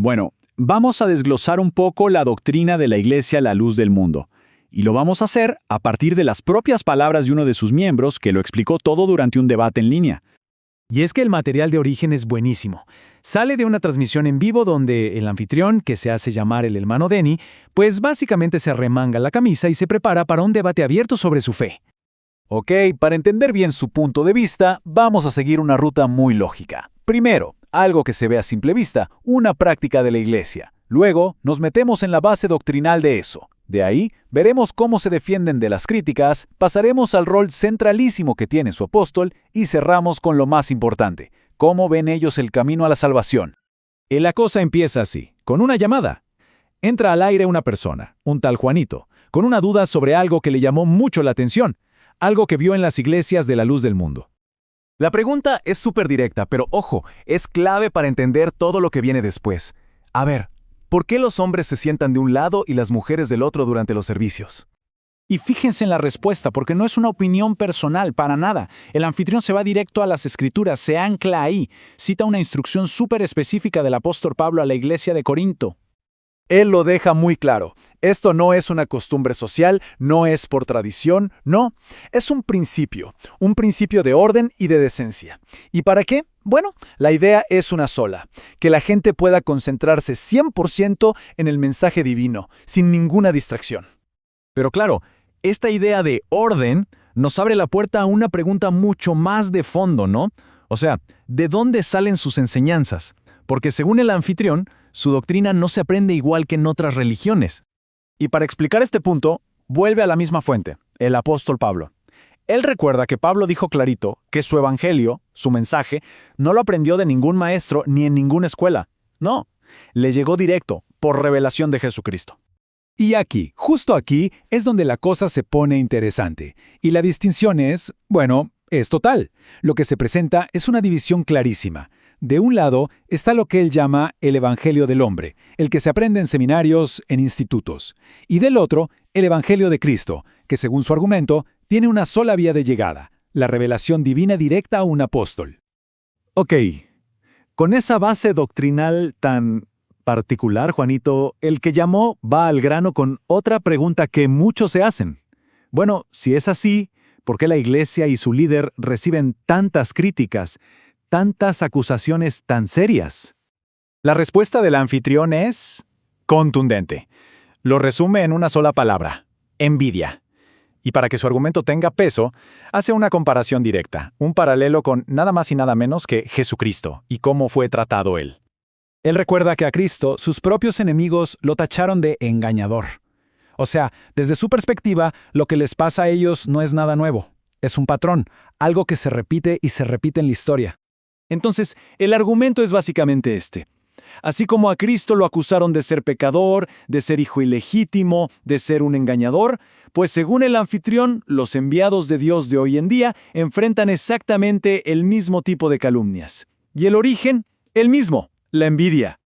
Bueno, vamos a desglosar un poco la doctrina de la Iglesia a la luz del mundo. Y lo vamos a hacer a partir de las propias palabras de uno de sus miembros que lo explicó todo durante un debate en línea. Y es que el material de origen es buenísimo. Sale de una transmisión en vivo donde el anfitrión, que se hace llamar el hermano Denny, pues básicamente se remanga la camisa y se prepara para un debate abierto sobre su fe. Ok, para entender bien su punto de vista, vamos a seguir una ruta muy lógica. Primero, algo que se ve a simple vista, una práctica de la Iglesia. Luego, nos metemos en la base doctrinal de eso. De ahí, veremos cómo se defienden de las críticas, pasaremos al rol centralísimo que tiene su apóstol y cerramos con lo más importante, cómo ven ellos el camino a la salvación. Y la cosa empieza así, con una llamada. Entra al aire una persona, un tal Juanito, con una duda sobre algo que le llamó mucho la atención, algo que vio en las iglesias de la luz del mundo. La pregunta es súper directa, pero ojo, es clave para entender todo lo que viene después. A ver, ¿por qué los hombres se sientan de un lado y las mujeres del otro durante los servicios? Y fíjense en la respuesta, porque no es una opinión personal, para nada. El anfitrión se va directo a las Escrituras, se ancla ahí. Cita una instrucción súper específica del apóstol Pablo a la iglesia de Corinto. Él lo deja muy claro. Esto no es una costumbre social, no es por tradición, no. Es un principio de orden y de decencia. ¿Y para qué? Bueno, la idea es una sola, que la gente pueda concentrarse 100% en el mensaje divino, sin ninguna distracción. Pero claro, esta idea de orden nos abre la puerta a una pregunta mucho más de fondo, ¿no? O sea, ¿de dónde salen sus enseñanzas? Porque según el anfitrión, su doctrina no se aprende igual que en otras religiones. Y para explicar este punto, vuelve a la misma fuente, el apóstol Pablo. Él recuerda que Pablo dijo clarito que su evangelio, su mensaje, no lo aprendió de ningún maestro ni en ninguna escuela. No, le llegó directo, por revelación de Jesucristo. Y aquí, justo aquí, es donde la cosa se pone interesante. Y la distinción es, bueno, es total. Lo que se presenta es una división clarísima. De un lado está lo que él llama el Evangelio del hombre, el que se aprende en seminarios, en institutos. Y del otro, el Evangelio de Cristo, que según su argumento, tiene una sola vía de llegada, la revelación divina directa a un apóstol. Ok, con esa base doctrinal tan particular, Juanito, el que llamó va al grano con otra pregunta que muchos se hacen. Bueno, si es así, ¿por qué la iglesia y su líder reciben tantas críticas, tantas acusaciones tan serias? La respuesta del anfitrión es contundente. Lo resume en una sola palabra: envidia. Y para que su argumento tenga peso, hace una comparación directa, un paralelo con nada más y nada menos que Jesucristo y cómo fue tratado él. Él recuerda que a Cristo sus propios enemigos lo tacharon de engañador. O sea, desde su perspectiva, lo que les pasa a ellos no es nada nuevo. Es un patrón, algo que se repite y se repite en la historia. Entonces, el argumento es básicamente este. Así como a Cristo lo acusaron de ser pecador, de ser hijo ilegítimo, de ser un engañador, pues según el anfitrión, los enviados de Dios de hoy en día enfrentan exactamente el mismo tipo de calumnias. Y el origen, el mismo, la envidia.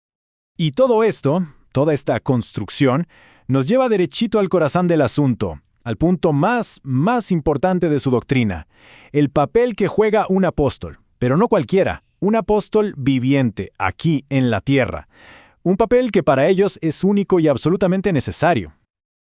Y todo esto, toda esta construcción, nos lleva derechito al corazón del asunto, al punto más importante de su doctrina, el papel que juega un apóstol, pero no cualquiera, un apóstol viviente, aquí en la tierra. Un papel que para ellos es único y absolutamente necesario.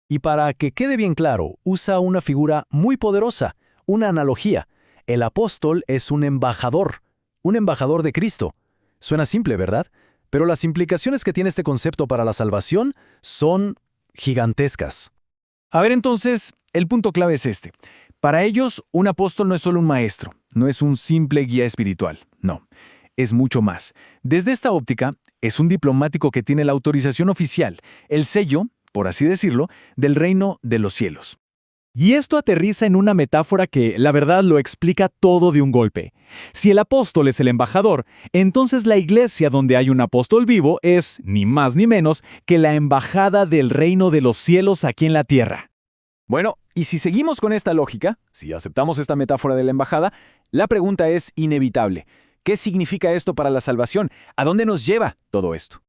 Y para que quede bien claro, usa una figura muy poderosa, una analogía. El apóstol es un embajador de Cristo. Suena simple, ¿verdad? Pero las implicaciones que tiene este concepto para la salvación son gigantescas. A ver, entonces, el punto clave es este. Para ellos, un apóstol no es solo un maestro, no es un simple guía espiritual, no, es mucho más. Desde esta óptica, es un diplomático que tiene la autorización oficial, el sello, por así decirlo, del reino de los cielos. Y esto aterriza en una metáfora que, la verdad, lo explica todo de un golpe. Si el apóstol es el embajador, entonces la iglesia donde hay un apóstol vivo es, ni más ni menos, que la embajada del reino de los cielos aquí en la tierra. Bueno, y si seguimos con esta lógica, si aceptamos esta metáfora de la embajada, la pregunta es inevitable. ¿Qué significa esto para la salvación? ¿A dónde nos lleva todo esto?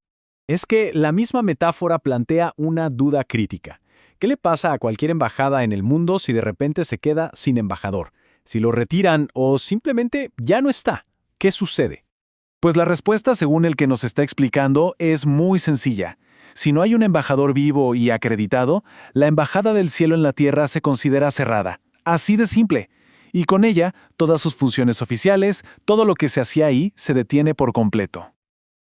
Es que la misma metáfora plantea una duda crítica. ¿Qué le pasa a cualquier embajada en el mundo si de repente se queda sin embajador? Si lo retiran o simplemente ya no está, ¿qué sucede? Pues la respuesta, según el que nos está explicando, es muy sencilla. Si no hay un embajador vivo y acreditado, la embajada del cielo en la tierra se considera cerrada. Así de simple. Y con ella, todas sus funciones oficiales, todo lo que se hacía ahí, se detiene por completo.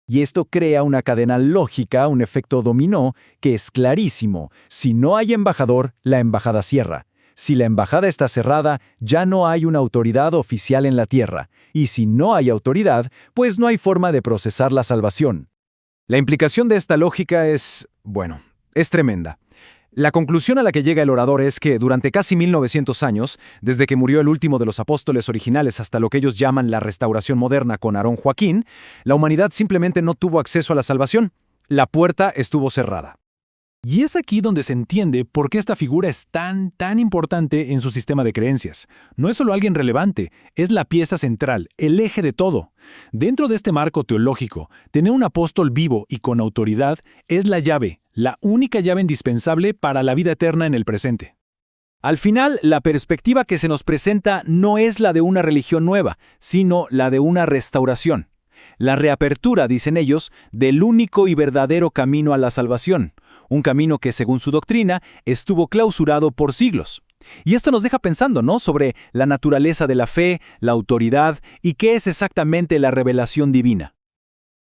Y esto crea una cadena lógica, un efecto dominó, que es clarísimo. Si no hay embajador, la embajada cierra. Si la embajada está cerrada, ya no hay una autoridad oficial en la tierra. Y si no hay autoridad, pues no hay forma de procesar la salvación. La implicación de esta lógica es, bueno, es tremenda. La conclusión a la que llega el orador es que durante casi 1900 años, desde que murió el último de los apóstoles originales hasta lo que ellos llaman la restauración moderna con Aarón Joaquín, la humanidad simplemente no tuvo acceso a la salvación. La puerta estuvo cerrada. Y es aquí donde se entiende por qué esta figura es tan importante en su sistema de creencias. No es solo alguien relevante, es la pieza central, el eje de todo. Dentro de este marco teológico, tener un apóstol vivo y con autoridad es la llave, la única llave indispensable para la vida eterna en el presente. Al final, la perspectiva que se nos presenta no es la de una religión nueva, sino la de una restauración. La reapertura, dicen ellos, del único y verdadero camino a la salvación, un camino que, según su doctrina, estuvo clausurado por siglos. Y esto nos deja pensando, ¿no?, sobre la naturaleza de la fe, la autoridad y qué es exactamente la revelación divina.